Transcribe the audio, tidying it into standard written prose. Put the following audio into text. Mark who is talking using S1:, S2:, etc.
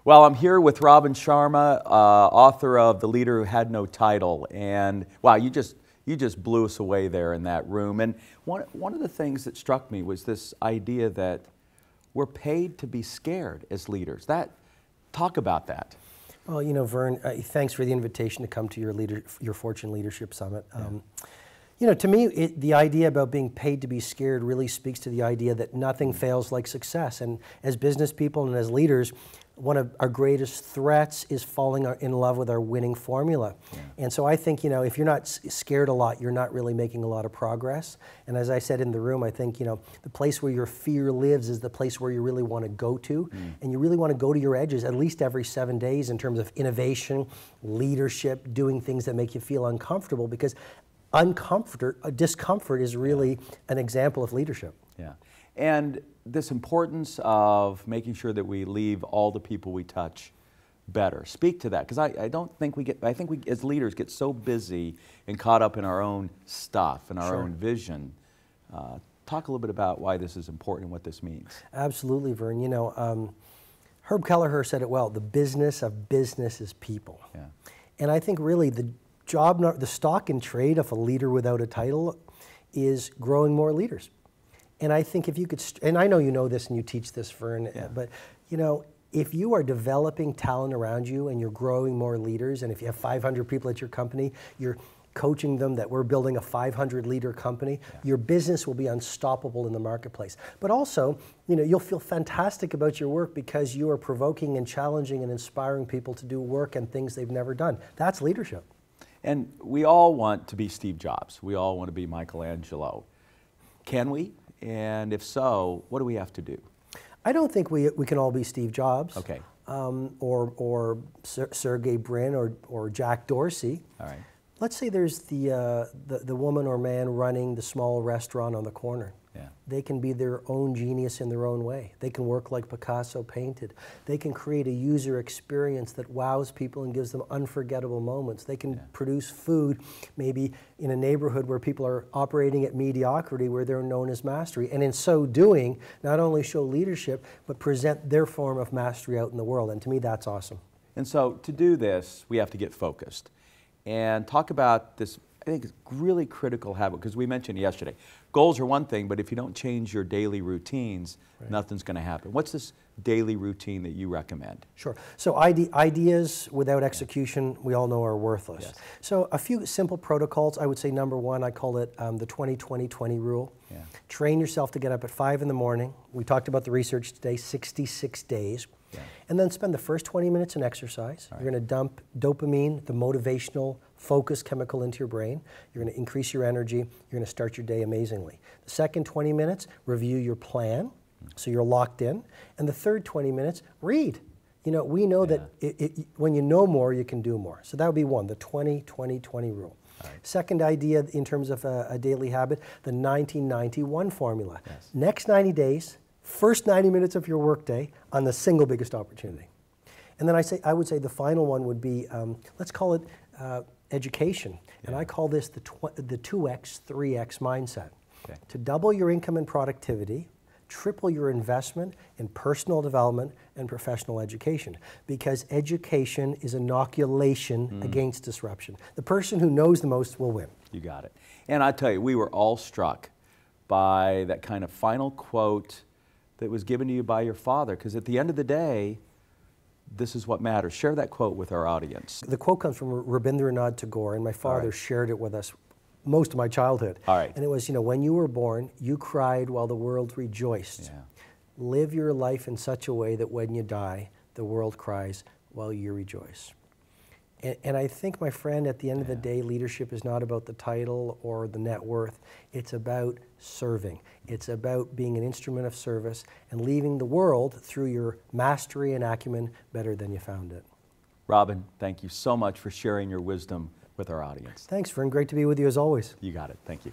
S1: Well, I'm here with Robin Sharma, author of The Leader Who Had No Title, and wow, you just blew us away there in that room. And one of the things that struck me was this idea that we're paid to be scared as leaders. Talk about that.
S2: Well, you know, Verne, thanks for the invitation to come to your Fortune Leadership Summit. You know, to me, the idea about being paid to be scared really speaks to the idea that nothing fails like success. And as business people and as leaders, one of our greatest threats is falling in love with our winning formula. And so I think, you know, if you're not scared a lot, you're not really making a lot of progress. And as I said in the room, I think, you know, the place where your fear lives is the place where you really want to go to. And you really want to go to your edges at least every 7 days in terms of innovation, leadership, doing things that make you feel uncomfortable, because discomfort is really an example of leadership. Yeah.
S1: And this importance of making sure that we leave all the people we touch better. Speak to that, because I think we as leaders get so busy and caught up in our own stuff and our own vision. Talk a little bit about why this is important and what this means.
S2: Absolutely, Verne. You know, Herb Kelleher said it well, the business of business is people. And I think really the stock in trade of a leader without a title is growing more leaders. And I think if you could, and I know you know this and you teach this, Verne, but you know, if you are developing talent around you and you're growing more leaders, and if you have 500 people at your company, you're coaching them that we're building a 500 leader company, your business will be unstoppable in the marketplace. But also, you know, you'll feel fantastic about your work because you are provoking and challenging and inspiring people to do work and things they've never done. That's leadership.
S1: And we all want to be Steve Jobs. We all want to be Michelangelo. Can we? And if so, what do we have to do?
S2: I don't think we can all be Steve Jobs.
S1: Okay.
S2: Or Sergey Brin or Jack Dorsey.
S1: All right.
S2: Let's say there's the woman or man running the small restaurant on the corner. They can be their own genius in their own way. They can work like Picasso painted. They can create a user experience that wows people and gives them unforgettable moments. They can produce food maybe in a neighborhood where people are operating at mediocrity, where they're known as mastery. And in so doing, not only show leadership, but present their form of mastery out in the world. And to me, that's awesome.
S1: And so to do this, we have to get focused and talk about this. I think it's really critical habit, because we mentioned yesterday, goals are one thing, but if you don't change your daily routines, nothing's going to happen. What's this daily routine that you recommend?
S2: Sure. So ideas without execution, we all know are worthless. So a few simple protocols. I would say number one, I call it the 20-20-20 rule. Train yourself to get up at 5 in the morning. We talked about the research today, 66 days. And then spend the first 20 minutes in exercise. You're going to dump dopamine, the motivational focus chemical, into your brain. You're going to increase your energy. You're going to start your day amazingly. The second 20 minutes, review your plan, so you're locked in. And the third 20 minutes, read. You know, we know that when you know more, you can do more. So that would be one, the 20-20-20 rule. Second idea in terms of a daily habit, the 90-90-1 formula. Next 90 days, first 90 minutes of your workday on the single biggest opportunity. And then I would say the final one would be, let's call it education. And I call this the 2X, 3X mindset. To double your income and productivity, triple your investment in personal development and professional education. Because education is inoculation against disruption. The person who knows the most will win.
S1: You got it. And I tell you, we were all struck by that kind of final quote that was given to you by your father, because at the end of the day, this is what matters. Share that quote with our audience.
S2: The quote comes from Rabindranath Tagore, and my father shared it with us most of my childhood. And it was, you know, when you were born, you cried while the world rejoiced. Live your life in such a way that when you die, the world cries while you rejoice. And I think, my friend, at the end of the day, leadership is not about the title or the net worth. It's about serving. It's about being an instrument of service and leaving the world, through your mastery and acumen, better than you found it.
S1: Robin, thank you so much for sharing your wisdom with our audience.
S2: Thanks, Verne. Great to be with you as always.
S1: You got it. Thank you.